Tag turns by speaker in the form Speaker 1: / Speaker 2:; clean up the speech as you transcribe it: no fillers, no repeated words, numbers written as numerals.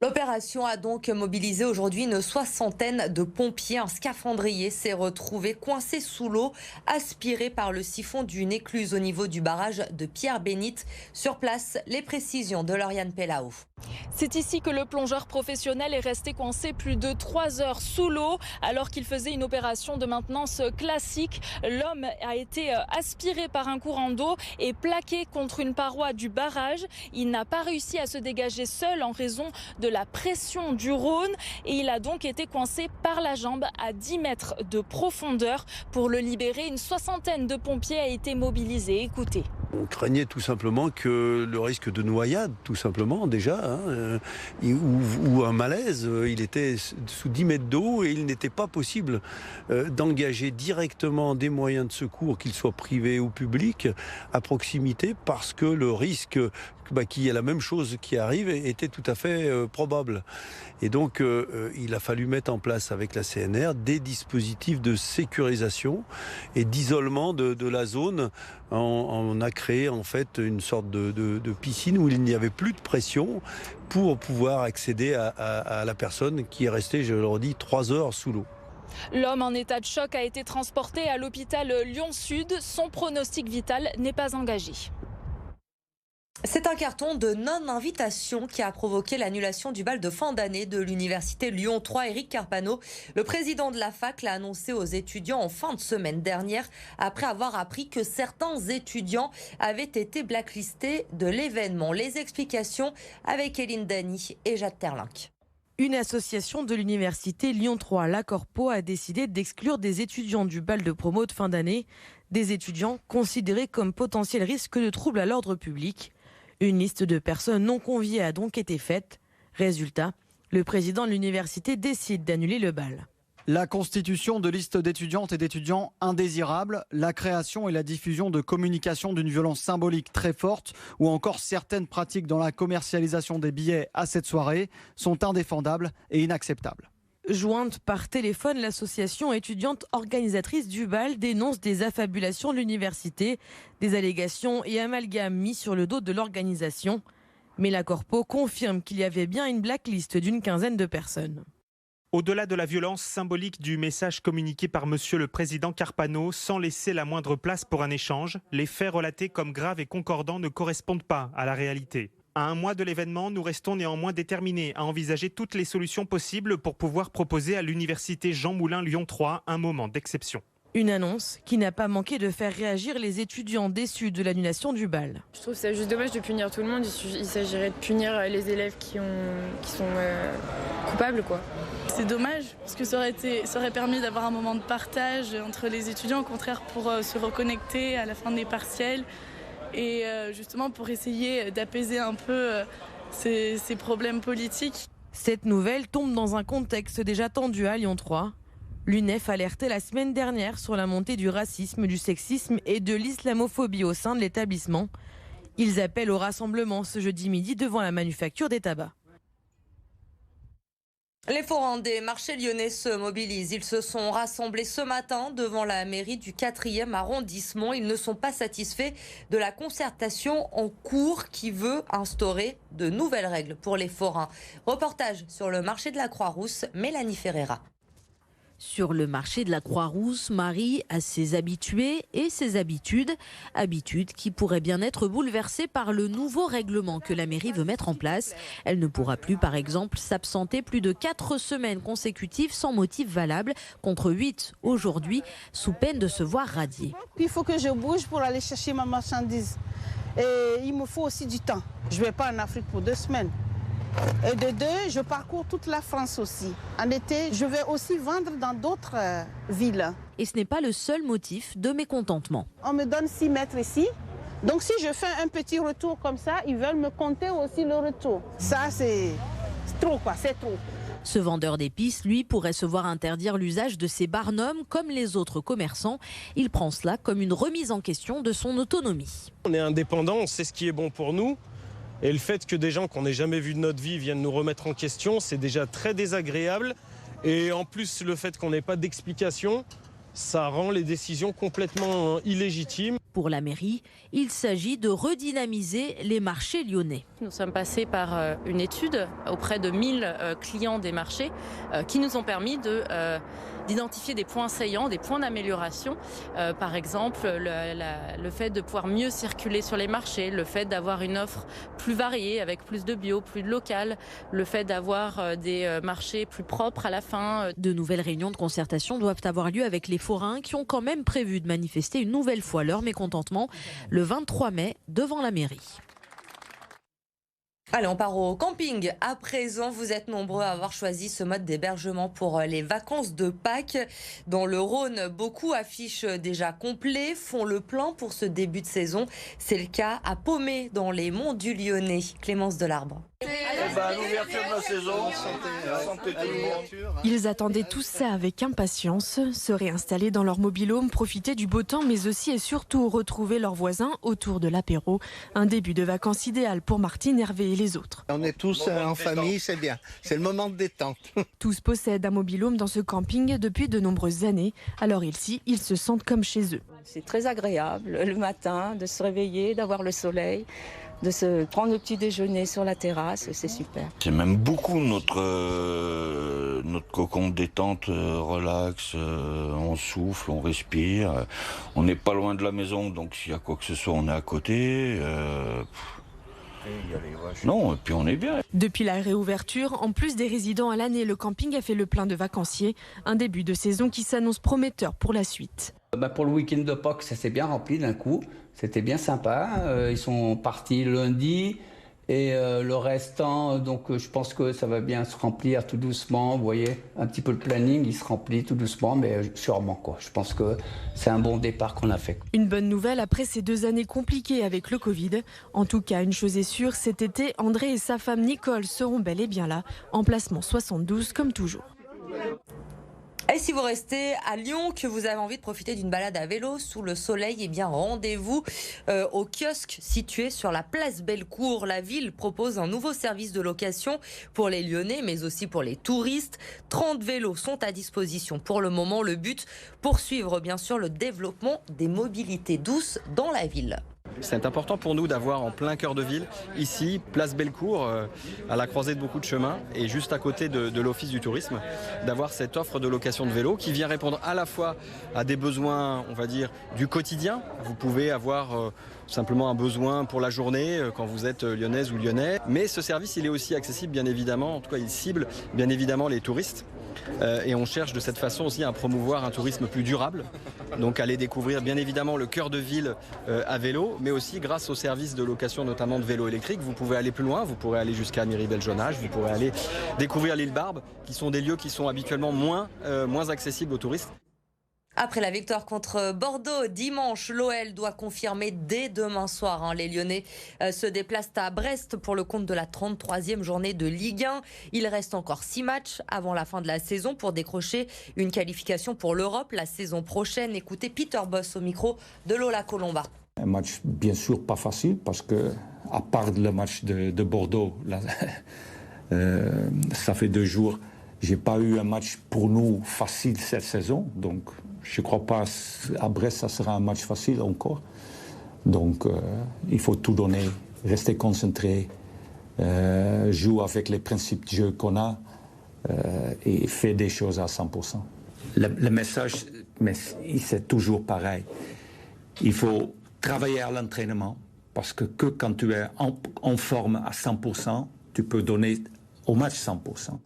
Speaker 1: L'opération a donc mobilisé aujourd'hui une soixantaine de pompiers. Un scaphandrier s'est retrouvé coincé sous l'eau, aspiré par le siphon d'une écluse au niveau du barrage de Pierre-Bénite. Sur place, les précisions de Lauriane Pellao.
Speaker 2: C'est ici que le plongeur professionnel est resté coincé plus de 3 heures sous l'eau alors qu'il faisait une opération de maintenance classique. L'homme a été aspiré par un courant d'eau et plaqué contre une paroi du barrage. Il n'a pas réussi à se dégager seul en raison de la pression du Rhône et il a donc été coincé par la jambe à 10 mètres de profondeur. Pour le libérer, une soixantaine de pompiers a été mobilisée. Écoutez.
Speaker 3: On craignait tout simplement que le risque de noyade, tout simplement déjà, ou un malaise. Il était sous 10 mètres d'eau et il n'était pas possible d'engager directement des moyens de secours, qu'ils soient privés ou publics, à proximité, parce que le risque qu'il y ait la même chose qui arrive était tout à fait probable. Et donc il a fallu mettre en place avec la CNR des dispositifs de sécurisation et d'isolement de la zone. On a créé en fait une sorte de piscine où il n'y avait plus de pression pour pouvoir accéder à la personne qui est restée, je leur dis, 3 heures sous l'eau.
Speaker 2: L'homme en état de choc a été transporté à l'hôpital Lyon-Sud. Son pronostic vital n'est pas engagé.
Speaker 1: C'est un carton de non-invitation qui a provoqué l'annulation du bal de fin d'année de l'université Lyon 3. Éric Carpano, le président de la fac, l'a annoncé aux étudiants en fin de semaine dernière après avoir appris que certains étudiants avaient été blacklistés de l'événement. Les explications avec Eline Dany et Jade Terlinck.
Speaker 4: Une association de l'université Lyon 3, la Corpo, a décidé d'exclure des étudiants du bal de promo de fin d'année, des étudiants considérés comme potentiel risque de troubles à l'ordre public. Une liste de personnes non conviées a donc été faite. Résultat, le président de l'université décide d'annuler le bal.
Speaker 5: La constitution de listes d'étudiantes et d'étudiants indésirables, la création et la diffusion de communications d'une violence symbolique très forte ou encore certaines pratiques dans la commercialisation des billets à cette soirée sont indéfendables et inacceptables.
Speaker 4: Jointe par téléphone, l'association étudiante organisatrice du bal dénonce des affabulations de l'université, des allégations et amalgames mis sur le dos de l'organisation. Mais la Corpo confirme qu'il y avait bien une blacklist d'une quinzaine de personnes.
Speaker 6: Au-delà de la violence symbolique du message communiqué par Monsieur le Président Carpano, sans laisser la moindre place pour un échange, les faits relatés comme graves et concordants ne correspondent pas à la réalité. À un mois de l'événement, nous restons néanmoins déterminés à envisager toutes les solutions possibles pour pouvoir proposer à l'université Jean Moulin Lyon 3 un moment d'exception.
Speaker 4: Une annonce qui n'a pas manqué de faire réagir les étudiants déçus de l'annulation du bal.
Speaker 7: Je trouve ça juste dommage de punir tout le monde. Il s'agirait de punir les élèves qui sont coupables, quoi.
Speaker 8: C'est dommage parce que ça aurait permis d'avoir un moment de partage entre les étudiants, au contraire pour se reconnecter à la fin des partiels et justement pour essayer d'apaiser un peu ces problèmes politiques.
Speaker 4: Cette nouvelle tombe dans un contexte déjà tendu à Lyon 3. L'UNEF alertait la semaine dernière sur la montée du racisme, du sexisme et de l'islamophobie au sein de l'établissement. Ils appellent au rassemblement ce jeudi midi devant la manufacture des tabacs.
Speaker 1: Les forains des marchés lyonnais se mobilisent. Ils se sont rassemblés ce matin devant la mairie du 4e arrondissement. Ils ne sont pas satisfaits de la concertation en cours qui veut instaurer de nouvelles règles pour les forains. Reportage sur le marché de la Croix-Rousse, Mélanie Ferreira.
Speaker 9: Sur le marché de la Croix-Rousse, Marie a ses habitués et ses habitudes. Habitudes qui pourraient bien être bouleversées par le nouveau règlement que la mairie veut mettre en place. Elle ne pourra plus, par exemple, s'absenter plus de 4 semaines consécutives sans motif valable, contre 8 aujourd'hui, sous peine de se voir radier.
Speaker 10: Il faut que je bouge pour aller chercher ma marchandise. Et il me faut aussi du temps. Je ne vais pas en Afrique pour 2 semaines. Et de 2, je parcours toute la France aussi. En été, je vais aussi vendre dans d'autres villes.
Speaker 9: Et ce n'est pas le seul motif de mécontentement.
Speaker 10: On me donne 6 mètres ici. Donc si je fais un petit retour comme ça, ils veulent me compter aussi le retour. Ça, c'est trop, quoi, c'est trop.
Speaker 9: Ce vendeur d'épices, lui, pourrait se voir interdire l'usage de ses barnums comme les autres commerçants. Il prend cela comme une remise en question de son autonomie.
Speaker 11: On est indépendant, on sait ce qui est bon pour nous. Et le fait que des gens qu'on n'ait jamais vus de notre vie viennent nous remettre en question, c'est déjà très désagréable. Et en plus, le fait qu'on n'ait pas d'explication, ça rend les décisions complètement illégitimes.
Speaker 9: Pour la mairie, il s'agit de redynamiser les marchés lyonnais.
Speaker 12: Nous sommes passés par une étude auprès de 1000 clients des marchés qui nous ont permis d'identifier des points saillants, des points d'amélioration. Par exemple, le fait de pouvoir mieux circuler sur les marchés, le fait d'avoir une offre plus variée avec plus de bio, plus de local, le fait d'avoir des marchés plus propres à la fin.
Speaker 9: De nouvelles réunions de concertation doivent avoir lieu avec les forains qui ont quand même prévu de manifester une nouvelle fois leur mécontentement le 23 mai devant la mairie.
Speaker 1: Allez, on part au camping. À présent, vous êtes nombreux à avoir choisi ce mode d'hébergement pour les vacances de Pâques. Dans le Rhône, beaucoup affichent déjà complet, font le plein pour ce début de saison. C'est le cas à Paumé, dans les monts du Lyonnais. Clémence Delarbre.
Speaker 13: L'ouverture de la saison, santé tout le monde.
Speaker 14: Ils attendaient tous ça avec impatience, se réinstaller dans leur mobil-home, profiter du beau temps, mais aussi et surtout retrouver leurs voisins autour de l'apéro. Un début de vacances idéal pour Martine, Hervé et les autres.
Speaker 13: On est tous en famille, c'est bien. C'est le moment de détente.
Speaker 14: Tous possèdent un mobil-home dans ce camping depuis de nombreuses années. Alors ici, ils se sentent comme chez eux.
Speaker 15: C'est très agréable le matin de se réveiller, d'avoir le soleil, de se prendre le petit déjeuner sur la terrasse, c'est super.
Speaker 16: C'est même beaucoup notre cocon de détente, relax, on souffle, on respire. On n'est pas loin de la maison, donc s'il y a quoi que ce soit, on est à côté. Non, et puis on est bien.
Speaker 14: Depuis la réouverture, en plus des résidents à l'année, le camping a fait le plein de vacanciers. Un début de saison qui s'annonce prometteur pour la suite.
Speaker 17: Pour le week-end de Pâques, ça s'est bien rempli d'un coup. C'était bien sympa. Ils sont partis lundi et le restant, donc je pense que ça va bien se remplir tout doucement. Vous voyez, un petit peu le planning, il se remplit tout doucement, mais sûrement quoi. Je pense que c'est un bon départ qu'on a fait.
Speaker 14: Une bonne nouvelle après ces 2 années compliquées avec le Covid. En tout cas, une chose est sûre, cet été, André et sa femme Nicole seront bel et bien là, emplacement 72 comme toujours.
Speaker 1: Et si vous restez à Lyon, que vous avez envie de profiter d'une balade à vélo sous le soleil, eh bien rendez-vous au kiosque situé sur la place Bellecour. La ville propose un nouveau service de location pour les Lyonnais, mais aussi pour les touristes. 30 vélos sont à disposition pour le moment. Le but, poursuivre bien sûr le développement des mobilités douces dans la ville.
Speaker 18: C'est important pour nous d'avoir en plein cœur de ville, ici, place Bellecour, à la croisée de beaucoup de chemins et juste à côté de l'Office du tourisme, d'avoir cette offre de location de vélo qui vient répondre à la fois à des besoins, on va dire, du quotidien. Vous pouvez avoir simplement un besoin pour la journée quand vous êtes lyonnaise ou lyonnais. Mais ce service, il est aussi accessible, bien évidemment, en tout cas, il cible bien évidemment les touristes. Et on cherche de cette façon aussi à promouvoir un tourisme plus durable. Donc aller découvrir bien évidemment le cœur de ville à vélo, mais aussi grâce aux services de location notamment de vélos électriques, vous pouvez aller plus loin, vous pourrez aller jusqu'à Miribel-Jonage, vous pourrez aller découvrir l'île Barbe, qui sont des lieux qui sont habituellement moins accessibles aux touristes.
Speaker 1: Après la victoire contre Bordeaux dimanche, l'OL doit confirmer dès demain soir. Les Lyonnais se déplacent à Brest pour le compte de la 33e journée de Ligue 1. Il reste encore 6 matchs avant la fin de la saison pour décrocher une qualification pour l'Europe la saison prochaine. Écoutez Peter Bosz au micro de Lola Colomba.
Speaker 19: Un match bien sûr pas facile parce que, à part le match de Bordeaux, là, ça fait 2 jours, j'ai pas eu un match pour nous facile cette saison. Donc je ne crois pas à Brest, ça sera un match facile encore. Donc, il faut tout donner, rester concentré, jouer avec les principes de jeu qu'on a et faire des choses à 100%. Le message, c'est toujours pareil. Il faut travailler à l'entraînement parce que quand tu es en forme à 100%, tu peux donner au match 100%.